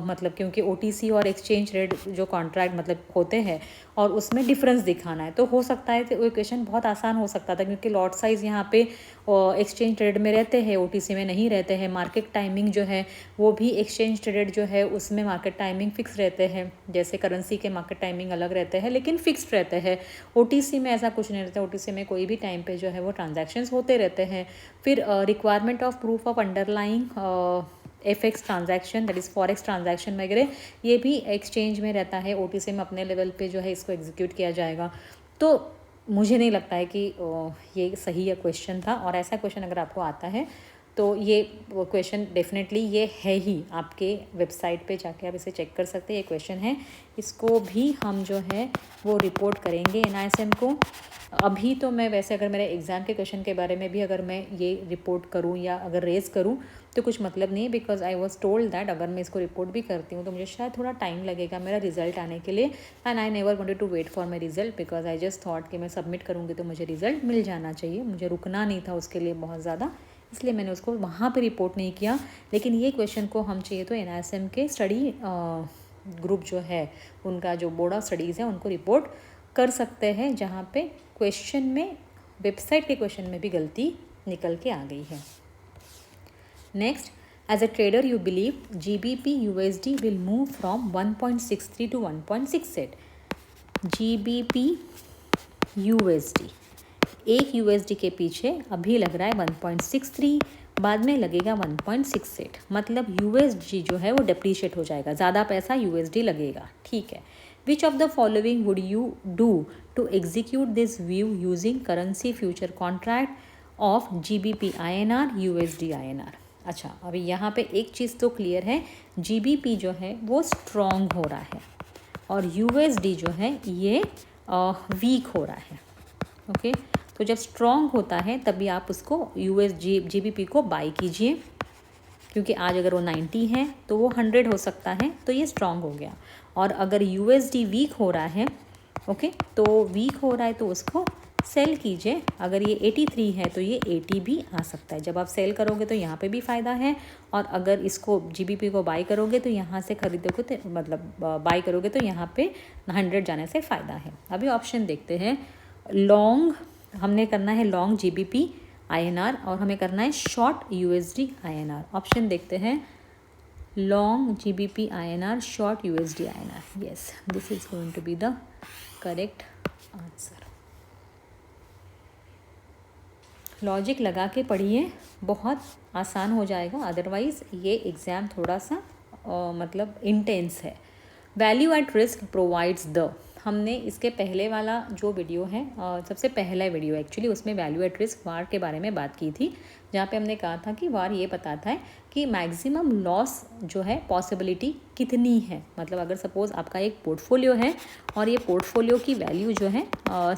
Speaker 1: मतलब क्योंकि OTC और एक्सचेंज रेट जो कॉन्ट्रैक्ट मतलब होते हैं और उसमें डिफरेंस दिखाना है, तो हो सकता है तो वो क्वेश्चन बहुत आसान हो सकता था क्योंकि लॉट साइज़ यहाँ पे एक्सचेंज ट्रेड में रहते हैं, OTC में नहीं रहते हैं। मार्केट टाइमिंग जो है वो भी एक्सचेंज ट्रेडेड जो है उसमें मार्केट टाइमिंग फिक्स रहते हैं, जैसे करेंसी के मार्केट टाइमिंग अलग रहते हैं लेकिन फिक्स्ड रहते हैं। OTC में ऐसा कुछ नहीं रहता, OTC में कोई भी टाइम पे जो है वो ट्रांजैक्शंस होते रहते हैं। फिर requirement of proof of underlying FX transaction that is forex transaction वगैरह, ये भी एक्सचेंज में रहता है, OTC में अपने लेवल पे जो है इसको एग्जीक्यूट किया जाएगा। तो मुझे नहीं लगता है कि ये सही क्वेश्चन था, और ऐसा क्वेश्चन अगर आपको आता है तो ये क्वेश्चन डेफिनेटली ये है ही, आपके वेबसाइट पे जाके आप इसे चेक कर सकते हैं, ये क्वेश्चन है। इसको भी हम जो है वो रिपोर्ट करेंगे NISM को। अभी तो मैं वैसे अगर मेरे एग्ज़ाम के क्वेश्चन के बारे में भी अगर मैं ये रिपोर्ट करूँ या अगर रेज़ करूँ तो कुछ मतलब नहीं है, because I was told that अगर मैं इसको रिपोर्ट भी करती हूँ तो मुझे शायद थोड़ा टाइम लगेगा मेरा रिजल्ट आने के लिए, and I never wanted to wait for my result because I just thought कि मैं सबमिट करूँगी तो मुझे रिजल्ट मिल जाना चाहिए, मुझे रुकना नहीं था उसके लिए बहुत ज़्यादा, इसलिए मैंने उसको वहाँ पे रिपोर्ट नहीं किया। लेकिन ये क्वेश्चन को हम चाहिए तो NISM के स्टडी ग्रुप जो है उनका जो बोर्ड ऑफ स्टडीज़ है उनको रिपोर्ट कर सकते हैं, जहाँ पे क्वेश्चन में वेबसाइट के क्वेश्चन में भी गलती निकल के आ गई है। Next, as a trader you believe GBP USD will move from 1.63 to 1.68। GBP USD एक USD के पीछे अभी लग रहा है 1.63, बाद में लगेगा 1.68, मतलब USD जो है वो डिप्रीशिएट हो जाएगा, ज़्यादा पैसा USD लगेगा, ठीक है। Which of the following would you do to execute this view using currency future contract of GBP INR USD INR। अच्छा, अभी यहाँ पे एक चीज़ तो क्लियर है, GBP जो है वो स्ट्रॉन्ग हो रहा है और USD जो है ये वीक हो रहा है, ओके। तो जब स्ट्रॉन्ग होता है तभी आप उसको GBP को बाई कीजिए, क्योंकि आज अगर वो 90 है तो वो 100 हो सकता है, तो ये स्ट्रॉन्ग हो गया। और अगर USD वीक हो रहा है, ओके, तो वीक हो रहा है तो उसको सेल कीजिए। अगर ये 83 है तो ये 80 भी आ सकता है। जब आप सेल करोगे तो यहाँ पे भी फ़ायदा है, और अगर इसको GBP को बाई करोगे तो यहाँ से खरीदोगे तो मतलब बाई करोगे तो यहाँ पे 100 जाने से फ़ायदा है। अभी ऑप्शन देखते हैं। लॉन्ग हमने करना है लॉन्ग GBP INR और हमें करना है शॉर्ट USD INR। ऑप्शन देखते हैं, long GBP INR, short USD INR। Yes, this is going to be the correct answer. Logic लगा के पढ़िए, बहुत आसान हो जाएगा, अदरवाइज़ ये एग्ज़ाम थोड़ा सा मतलब इंटेंस है। Value at risk provides the, हमने इसके पहले वाला जो वीडियो है सबसे पहला वीडियो एक्चुअली, उसमें वैल्यू एट रिस्क वार के बारे में बात की थी, जहाँ पे हमने कहा था कि वार ये बताता है कि मैक्सिमम लॉस जो है पॉसिबिलिटी कितनी है। मतलब अगर सपोज़ आपका एक पोर्टफोलियो है और ये पोर्टफोलियो की वैल्यू जो है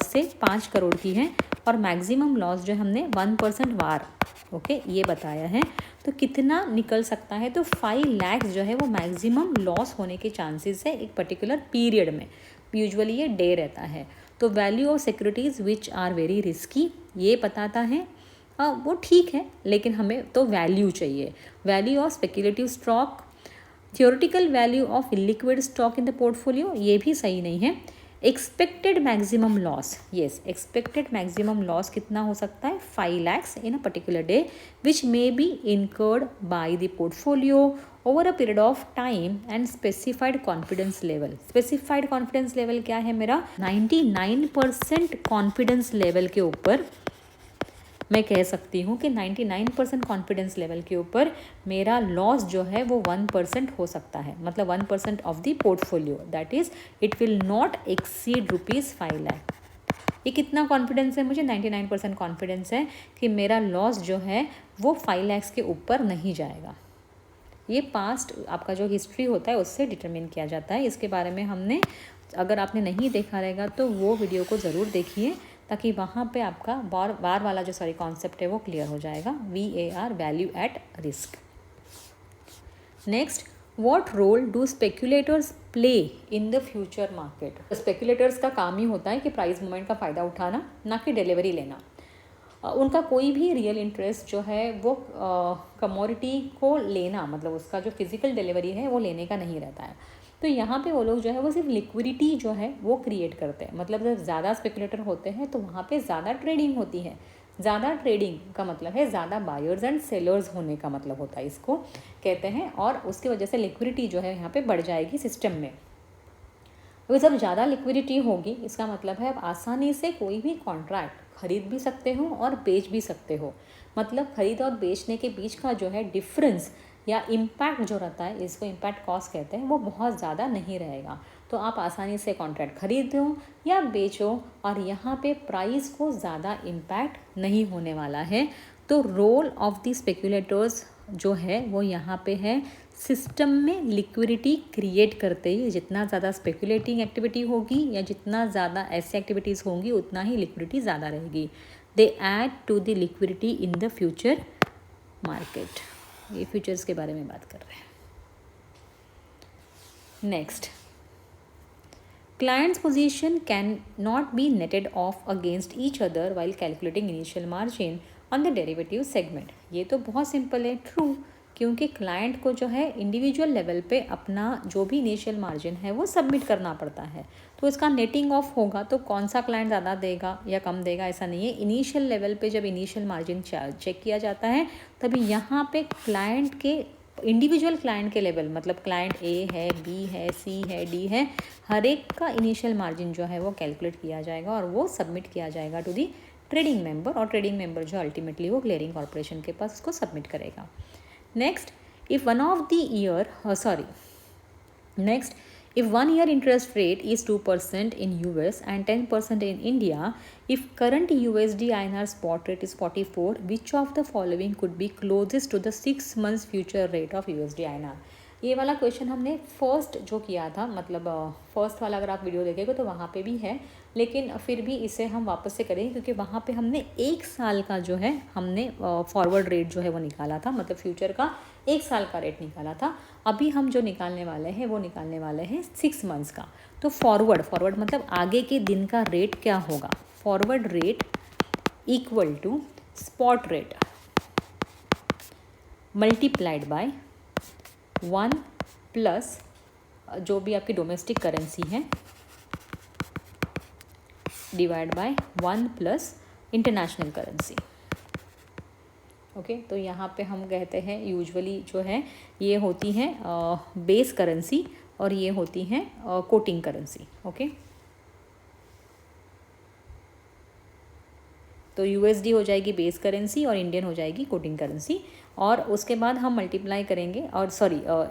Speaker 1: से 5 करोड़ की है और मैक्सिमम लॉस जो हमने 1% वार, ओके, ये बताया है, तो कितना निकल सकता है। तो 5 लाख जो है वो मैक्सिमम लॉस होने के चांसेस है एक पर्टिकुलर पीरियड में, यूजुअली ये डे रहता है। तो value of securities which are very risky, ये बताता है, वो ठीक है, लेकिन हमें तो वैल्यू चाहिए। Value of speculative stock, theoretical value of liquid stock in the portfolio, ये भी सही नहीं है। Expected maximum loss, yes, expected maximum loss कितना हो सकता है, 5 lakhs in a particular day which may be incurred by the portfolio over a period of time and specified confidence level. Specified confidence level क्या है मेरा, 99% confidence level के ऊपर मैं कह सकती हूँ कि 99% कॉन्फिडेंस लेवल के ऊपर मेरा लॉस जो है वो 1% हो सकता है, मतलब 1% of the portfolio, that is it will not exceed ₹5 lakh. ये कितना कॉन्फिडेंस है मुझे, 99% कॉन्फिडेंस है कि मेरा लॉस जो है वो 5 lakhs के ऊपर नहीं जाएगा। ये पास्ट आपका जो हिस्ट्री होता है उससे डिटरमिन किया जाता है। इसके बारे में हमने, अगर आपने नहीं देखा रहेगा तो वो वीडियो को ज़रूर देखिए, ताकि वहाँ पे आपका बार वाला जो कॉन्सेप्ट है वो क्लियर हो जाएगा। VAR, value at risk. Next, what role do speculators play in the future market. Speculators का काम ही होता है कि प्राइस मूवमेंट का फ़ायदा उठाना, ना कि डिलीवरी लेना। उनका कोई भी रियल इंटरेस्ट जो है वो कमोडिटी को लेना, मतलब उसका जो फिज़िकल डिलीवरी है वो लेने का नहीं रहता है। तो यहाँ पे वो लोग जो है वो सिर्फ लिक्विडिटी जो है वो क्रिएट करते हैं। मतलब जब ज़्यादा स्पेकुलेटर होते हैं तो वहाँ पे ज़्यादा ट्रेडिंग होती है। ज़्यादा ट्रेडिंग का मतलब है ज़्यादा बायर्स एंड सेलर्स होने का मतलब होता है, इसको कहते हैं। और उसकी वजह से लिक्विडिटी जो है यहाँ पे बढ़ जाएगी सिस्टम में। तो जब ज़्यादा लिक्विडिटी होगी, इसका मतलब है आप आसानी से कोई भी कॉन्ट्रैक्ट खरीद भी सकते हो और बेच भी सकते हो। मतलब खरीद और बेचने के बीच का जो है डिफरेंस या इम्पैक्ट जो रहता है, इसको इम्पैक्ट कॉस्ट कहते हैं, वो बहुत ज़्यादा नहीं रहेगा। तो आप आसानी से कॉन्ट्रैक्ट खरीदो या बेचो और यहाँ पे प्राइस को ज़्यादा इम्पैक्ट नहीं होने वाला है। तो रोल ऑफ द स्पेक्यूलेटर्स जो है वो यहाँ पे है सिस्टम में लिक्विडिटी क्रिएट करते ही। जितना ज़्यादा स्पेकुलेटिंग एक्टिविटी होगी या जितना ज़्यादा ऐसी एक्टिविटीज़ होंगी उतना ही लिक्विडिटी ज़्यादा रहेगी। They add to the liquidity in the future market. ये फ्यूचर्स के बारे में बात कर रहे हैं। Next, client's position cannot be netted off against each other while calculating initial margin on the derivative segment। ये तो बहुत सिंपल है, ट्रू, क्योंकि क्लाइंट को जो है इंडिविजुअल लेवल पे अपना जो भी इनिशियल मार्जिन है वो सबमिट करना पड़ता है। तो इसका नेटिंग ऑफ होगा तो कौन सा क्लाइंट ज़्यादा देगा या कम देगा ऐसा नहीं है। इनिशियल लेवल पे जब इनिशियल मार्जिन चेक किया जाता है तभी यहाँ पे क्लाइंट के इंडिविजुअल क्लाइंट के लेवल, मतलब क्लाइंट A है, B है, C है, D है, हर एक का इनिशियल मार्जिन जो है वो कैलकुलेट किया जाएगा और वो सबमिट किया जाएगा टू दी ट्रेडिंग मेंबर। और ट्रेडिंग मेंबर जो अल्टीमेटली वो क्लियरिंग कॉर्पोरेशन के पास उसको सबमिट करेगा। Next, if one of the year next, if 1 year interest rate is 2% in US and 10% in India, if current USD INR spot rate is 44, which of the following could be closest to the 6 months future rate of USD INR? ये वाला question हमने first जो किया था, मतलब first वाला अगर आप वीडियो देखेंगे तो वहाँ पे भी है, लेकिन फिर भी इसे हम वापस से करेंगे क्योंकि वहाँ पे हमने 1 साल का जो है हमने फॉरवर्ड रेट जो है वो निकाला था, मतलब फ्यूचर का 1 साल का रेट निकाला था। अभी हम जो निकालने वाले हैं वो निकालने वाले हैं 6 मंथ्स का। तो फॉरवर्ड मतलब आगे के दिन का रेट क्या होगा। Forward rate equal to spot rate multiplied by 1 plus जो भी आपकी डोमेस्टिक करेंसी है divide by 1 plus international currency. Okay, तो यहाँ पे हम कहते हैं यूजुअली जो है ये होती हैं बेस करेंसी और ये होती हैं कोटिंग करेंसी। ओके, तो USD हो जाएगी बेस करेंसी और इंडियन हो जाएगी कोटिंग करेंसी। और उसके बाद हम मल्टीप्लाई करेंगे और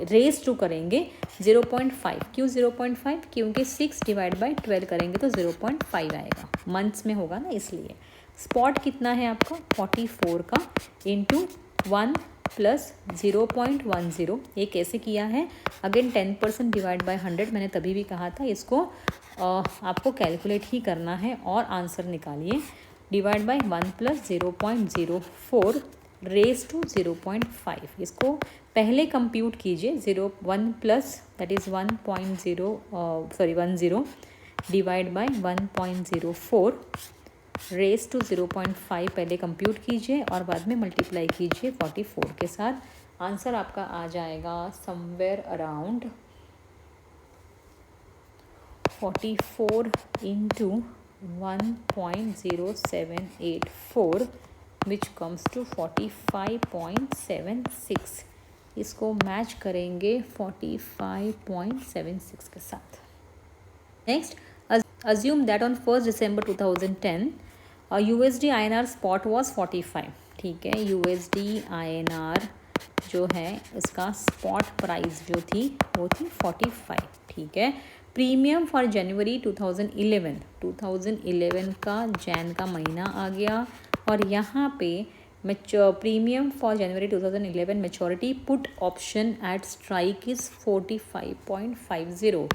Speaker 1: रेस टू करेंगे 0.5। क्यों 0.5? क्योंकि 6 डिवाइड बाई 12 करेंगे तो 0.5 आएगा, मंथ्स में होगा ना इसलिए। स्पॉट कितना है आपका 44 का इंटू 1 प्लस 0.10। ये कैसे किया है? अगेन 10% डिवाइड बाय 100, मैंने तभी भी कहा था इसको आपको कैलकुलेट ही करना है और आंसर निकालिए। Divide by 1 plus 0.04 raise to 0.5। इसको पहले कंप्यूट कीजिए। 1 plus that is 10 divide by 1.04 raise to 0.5 पहले कंप्यूट कीजिए और बाद में मल्टीप्लाई कीजिए 44 के साथ। आंसर आपका आ जाएगा somewhere around 44 into 1.0784 which comes to 45.76। इसको मैच करेंगे 45.76 के साथ। Next, assume that on 1st December 2010 USD INR spot was 45। ठीक है, USD INR जो है इसका स्पॉट प्राइस जो थी वो थी 45। ठीक है, प्रीमियम फॉर जनवरी 2011 का जैन का महीना आ गया और यहाँ पे premium for January 2011 maturity put option at strike is 45.50।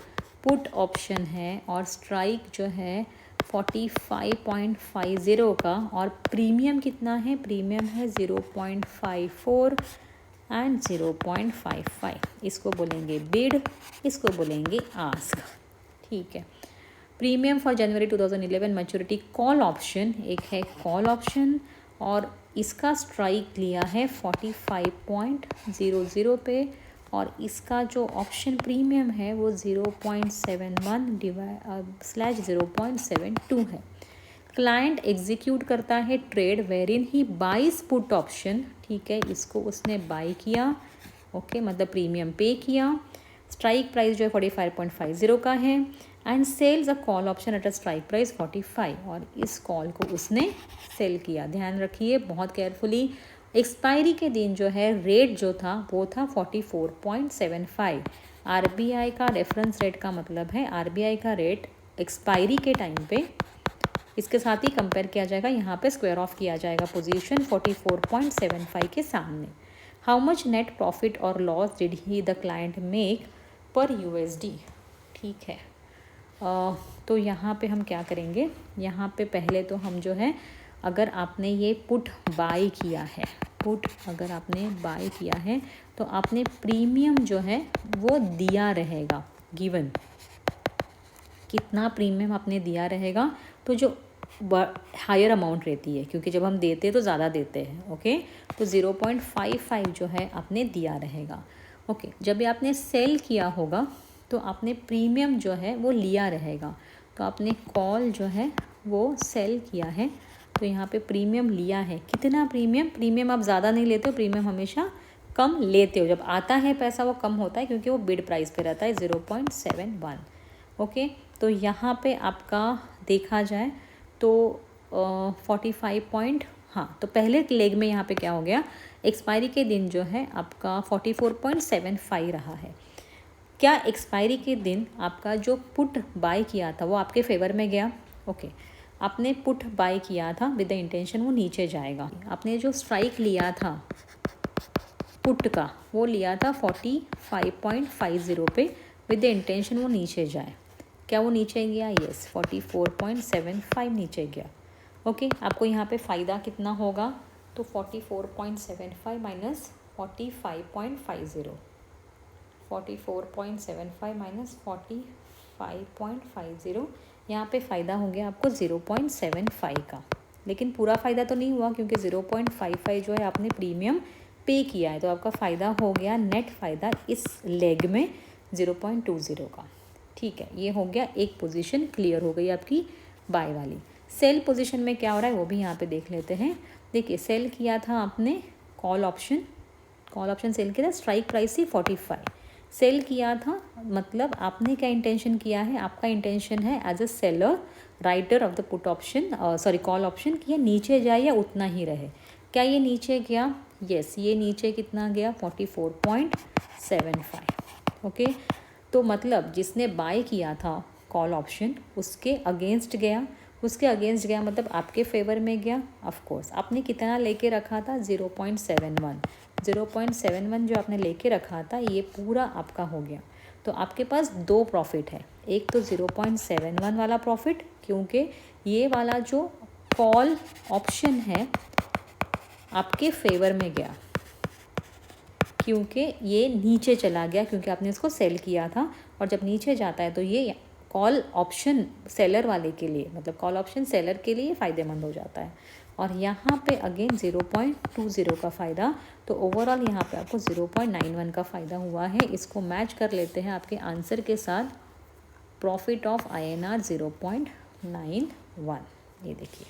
Speaker 1: Put option है और स्ट्राइक जो है 45.50 का, और प्रीमियम कितना है, प्रीमियम है 0.54 एंड 0.55। इसको बोलेंगे बिड, इसको बोलेंगे आस्क। ठीक है। Premium for January 2011 maturity call option, एक है कॉल ऑप्शन और इसका स्ट्राइक लिया है 45.00 पे, और इसका जो ऑप्शन प्रीमियम है वो 0.71/0.72 है। क्लाइंट एग्जीक्यूट करता है trade wherein he buys put option. ठीक है, इसको उसने बाई किया, ओके, मतलब प्रीमियम पे किया। स्ट्राइक प्राइस जो है 45.50 का है and sells a call option at a strike price 45, और इस कॉल को उसने सेल किया। ध्यान रखिए बहुत केयरफुली, एक्सपायरी के दिन जो है रेट जो था वो था 44.75। आरबीआई का रेफरेंस रेट का मतलब है आरबीआई का रेट एक्सपायरी के टाइम पे, इसके साथ ही कंपेयर किया जाएगा, यहाँ पे स्क्वायर ऑफ किया जाएगा पोजीशन 44.75 के सामने। हाउ मच नेट प्रॉफिट और loss did he the client make पर यूएसडी। ठीक है, तो यहाँ पे हम क्या करेंगे, यहाँ पे पहले तो हम जो है, अगर आपने ये पुट बाई किया है, पुट अगर आपने बाई किया है तो आपने प्रीमियम जो है वो दिया रहेगा, गिवन कितना प्रीमियम आपने दिया रहेगा, तो जो हायर अमाउंट रहती है, क्योंकि जब हम देते हैं तो ज़्यादा देते हैं, ओके, तो 0.55 जो है आपने दिया रहेगा। ओके, जब भी आपने सेल किया होगा तो आपने प्रीमियम जो है वो लिया रहेगा, तो आपने कॉल जो है वो सेल किया है, तो यहाँ पे प्रीमियम लिया है। कितना प्रीमियम, प्रीमियम आप ज़्यादा नहीं लेते हो, प्रीमियम हमेशा कम लेते हो, जब आता है पैसा वो कम होता है क्योंकि वो बिड प्राइस पे रहता है 0.71। ओके, तो यहाँ पे आपका देखा जाए तो 45 हाँ, तो पहले लेग में यहाँ पे क्या हो गया, एक्सपायरी के दिन जो है आपका 44.75 रहा है। क्या एक्सपायरी के दिन आपका जो पुट बाय किया था वो आपके फेवर में गया, ओके, आपने पुट बाय किया था विद द इंटेंशन वो नीचे जाएगा। आपने जो स्ट्राइक लिया था पुट का वो लिया था 45.50 पे विद द इंटेंशन वो नीचे जाए। क्या वो नीचे गया, यस, 44.75 नीचे गया। ओके, आपको यहाँ पे फ़ायदा कितना होगा, तो 44.75 माइनस 45.50, 44.75 माइनस 45.50, यहाँ पे फ़ायदा हो गया आपको 0.75 का। लेकिन पूरा फ़ायदा तो नहीं हुआ क्योंकि 0.55 जो है आपने प्रीमियम पे किया है, तो आपका फ़ायदा हो गया, नेट फ़ायदा इस लेग में 0.20 का। ठीक है, ये हो गया, एक पोजीशन क्लियर हो गई आपकी बाय वाली। सेल पोजीशन में क्या हो रहा है वो भी यहाँ पे देख लेते हैं। देखिए, सेल किया था आपने call option, call option sell किया था, स्ट्राइक प्राइस थी 45, सेल किया था, मतलब आपने क्या इंटेंशन किया है, आपका इंटेंशन है as a seller writer of the put option, sorry call option, कि ये नीचे जाए या उतना ही रहे। क्या ये नीचे गया, यस, ये नीचे कितना गया 44.75। ओके, तो मतलब जिसने बाय किया था कॉल ऑप्शन उसके अगेंस्ट गया, उसके अगेंस्ट गया मतलब आपके फेवर में गया। ऑफ कोर्स आपने कितना लेके रखा था, 0.71 जो आपने लेके रखा था ये पूरा आपका हो गया। तो आपके पास दो प्रॉफिट है, एक तो 0.71 वाला प्रॉफिट, क्योंकि ये वाला जो कॉल ऑप्शन है आपके फेवर में गया, क्योंकि ये नीचे चला गया, क्योंकि आपने इसको सेल किया था, और जब नीचे जाता है तो ये कॉल ऑप्शन सेलर वाले के लिए, मतलब कॉल ऑप्शन सेलर के लिए फ़ायदेमंद हो जाता है। और यहाँ पे अगेन 0.20 का फ़ायदा, तो ओवरऑल यहाँ पे आपको 0.91 का फ़ायदा हुआ है। इसको मैच कर लेते हैं आपके आंसर के साथ, प्रॉफिट ऑफ INR 0.91। ये देखिए,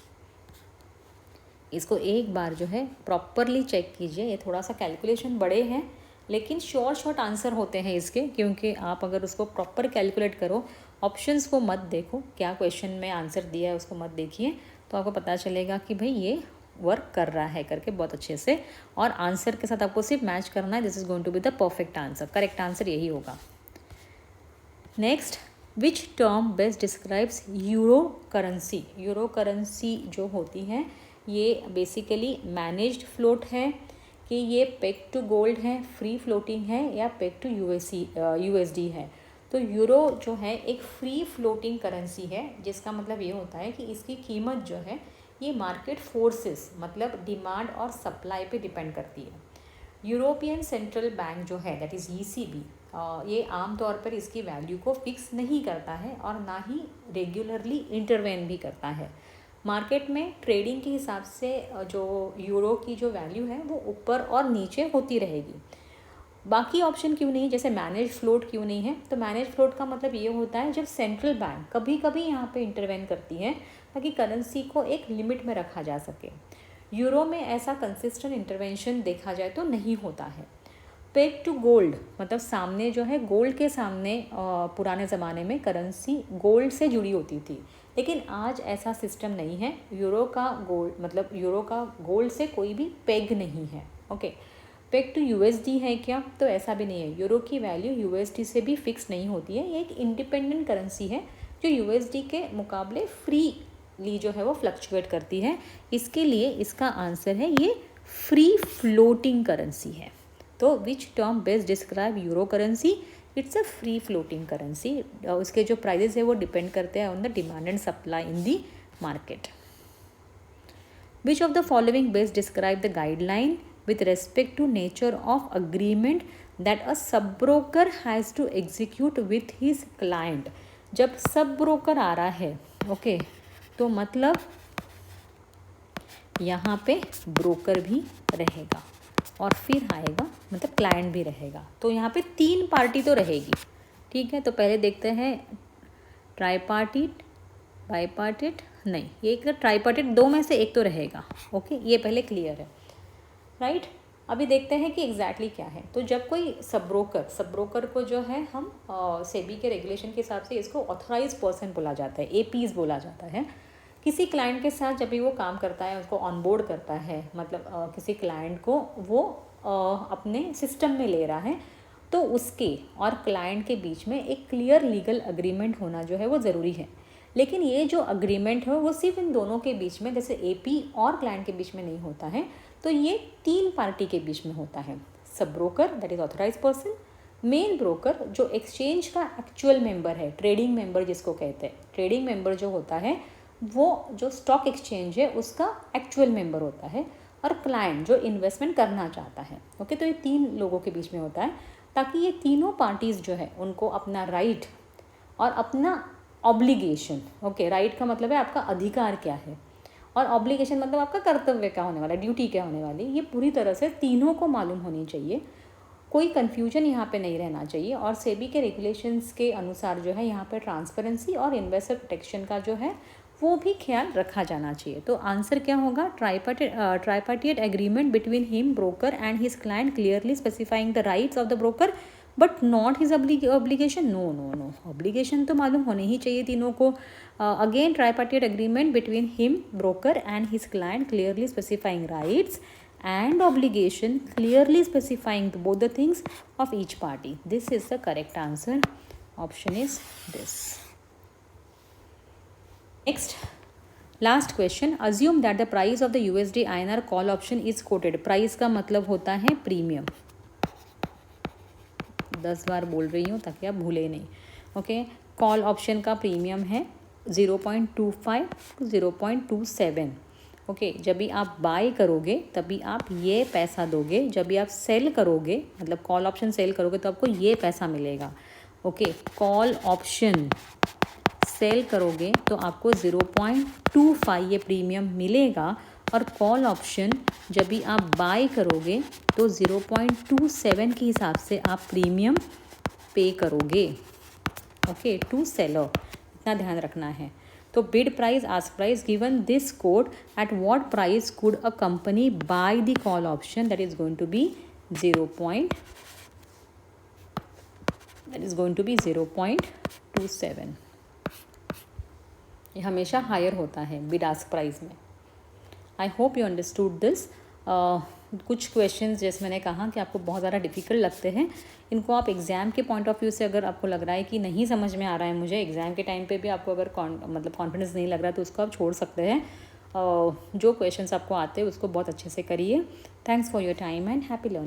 Speaker 1: इसको एक बार जो है प्रॉपरली चेक कीजिए। ये थोड़ा सा कैलकुलेशन बड़े हैं लेकिन शॉर्ट आंसर होते हैं इसके, क्योंकि आप अगर उसको प्रॉपर कैलकुलेट करो, ऑप्शंस को मत देखो, क्या क्वेश्चन में आंसर दिया है उसको मत देखिए, तो आपको पता चलेगा कि भाई ये वर्क कर रहा है करके बहुत अच्छे से। और आंसर के साथ आपको सिर्फ मैच करना है, this is going to be the perfect answer, correct answer यही होगा। Next, which term best describes euro currency. Euro currency जो होती है ये बेसिकली मैनेज्ड फ्लोट है कि ये पेग टू गोल्ड है, फ्री फ्लोटिंग है, या पेग टू यूएसडी है। तो यूरो जो है एक फ्री फ्लोटिंग करेंसी है, जिसका मतलब ये होता है कि इसकी कीमत जो है ये मार्केट फोर्सेस मतलब डिमांड और सप्लाई पे डिपेंड करती है। यूरोपियन सेंट्रल बैंक जो है दैट इज़ ईसीबी, ये आमतौर पर इसकी वैल्यू को फिक्स नहीं करता है और ना ही रेगुलरली इंटरवेन भी करता है। मार्केट में ट्रेडिंग के हिसाब से जो यूरो की जो वैल्यू है वो ऊपर और नीचे होती रहेगी। बाकी ऑप्शन क्यों नहीं, जैसे मैनेज फ्लोट क्यों नहीं है? तो मैनेज फ्लोट का मतलब ये होता है जब सेंट्रल बैंक कभी कभी यहाँ पे इंटरवेन करती है ताकि करेंसी को एक लिमिट में रखा जा सके। यूरो में ऐसा कंसिस्टेंट इंटरवेंशन देखा जाए तो नहीं होता है। पेग टू गोल्ड मतलब सामने जो है गोल्ड के सामने पुराने ज़माने में करेंसी गोल्ड से जुड़ी होती थी, लेकिन आज ऐसा सिस्टम नहीं है। यूरो का गोल्ड से कोई भी पेग नहीं है। ओके, पेग टू यूएसडी है क्या? तो ऐसा भी नहीं है। यूरो की वैल्यू यूएसडी से भी फिक्स नहीं होती है। ये एक इंडिपेंडेंट करेंसी है जो यूएसडी के मुकाबले फ्रीली जो है वो फ्लक्चुएट करती है। इसके लिए इसका आंसर है ये फ्री फ्लोटिंग करेंसी है। तो विच term best describe euro currency? It's a free floating currency. उसके जो प्राइजेस है वो डिपेंड करते हैं on the demand and supply in the market. Which of the following best describe the guideline with respect to nature of agreement that a sub broker has to execute with his client? जब sub broker आ रहा है okay, तो मतलब यहाँ पे broker भी रहेगा और फिर आएगा मतलब क्लाइंट भी रहेगा। तो यहाँ पे 3 पार्टी तो रहेगी। ठीक है, तो पहले देखते हैं ट्राईपार्टिट, बाईपार्टिट, नहीं ये एक ट्राईपार्टिट, 2 में से एक तो रहेगा। ओके, ये पहले क्लियर है, राइट। अभी देखते हैं कि एग्जैक्टली क्या है। तो जब कोई सब ब्रोकर को जो है हम सेबी के रेगुलेशन के हिसाब से इसको ऑथराइज पर्सन बोला जाता है, एपीज बोला जाता है। किसी क्लाइंट के साथ जब भी वो काम करता है, उसको ऑनबोर्ड करता है, मतलब किसी क्लाइंट को वो अपने सिस्टम में ले रहा है, तो उसके और क्लाइंट के बीच में एक क्लियर लीगल अग्रीमेंट होना जो है वो ज़रूरी है। लेकिन ये जो अग्रीमेंट है वो सिर्फ इन दोनों के बीच में, जैसे एपी और क्लाइंट के बीच में नहीं होता है, तो ये 3 पार्टी के बीच में होता है। Sub broker that is authorise person, main broker जो एक्सचेंज का एक्चुअल मेंबर है, ट्रेडिंग मेंबर जिसको कहते हैं। ट्रेडिंग मेंबर जो होता है वो जो स्टॉक एक्सचेंज है उसका एक्चुअल मेंबर होता है, और क्लाइंट जो इन्वेस्टमेंट करना चाहता है। ओके, तो ये 3 लोगों के बीच में होता है ताकि ये तीनों पार्टीज़ जो है उनको अपना राइट और अपना ऑब्लिगेशन, ओके, राइट का मतलब है आपका अधिकार क्या है और ऑब्लिगेशन मतलब आपका कर्तव्य क्या होने वाला है, ड्यूटी क्या होने वाली, ये पूरी तरह से तीनों को मालूम होनी चाहिए। कोई कन्फ्यूजन यहाँ पे नहीं रहना चाहिए। और सेबी के रेगुलेशंस के अनुसार जो है यहाँ पे ट्रांसपेरेंसी और इन्वेस्टर प्रोटेक्शन का जो है वो भी ख्याल रखा जाना चाहिए। तो आंसर क्या होगा? Tripartite agreement between him broker and his client clearly specifying the rights of the broker but not his obligation. No, obligation तो मालूम होने ही चाहिए तीनों को। Again tripartite agreement between him broker and his client clearly specifying rights and obligation, clearly specifying both the things of each party. This is the correct answer. Option is this. Next, last question. Assume that the price of the USD INR call option is quoted. Price का मतलब होता है premium. 10 बार बोल रही हूँ ताकि आप भूले नहीं। ओके, कॉल ऑप्शन का प्रीमियम है 0.25 to 0.27। ओके, जब भी आप बाय करोगे तभी आप ये पैसा दोगे, जब भी आप सेल करोगे मतलब कॉल ऑप्शन सेल करोगे तो आपको ये पैसा मिलेगा। ओके, कॉल ऑप्शन सेल करोगे तो आपको 0.25 ये प्रीमियम मिलेगा, और कॉल ऑप्शन जब भी आप बाय करोगे तो 0.27 के हिसाब से आप प्रीमियम पे करोगे। ओके, टू सेलर, इतना ध्यान रखना है। तो bid price, ask price, given this code at what price could a company buy the call option, that is going to be 0.27। ये हमेशा हायर होता है बिड आस्क प्राइस में। I hope you understood this. कुछ questions जैसे मैंने कहा कि आपको बहुत ज़्यादा डिफ़िकल्ट लगते हैं, इनको आप एग्ज़ाम के पॉइंट ऑफ व्यू से अगर आपको लग रहा है कि नहीं समझ में आ रहा है मुझे, एग्ज़ाम के टाइम पे भी आपको अगर मतलब कॉन्फिडेंस नहीं लग रहा है तो उसको आप छोड़ सकते हैं। जो क्वेश्चंस आपको आते हैं उसको बहुत अच्छे से करिए। Thanks for your time and happy learning.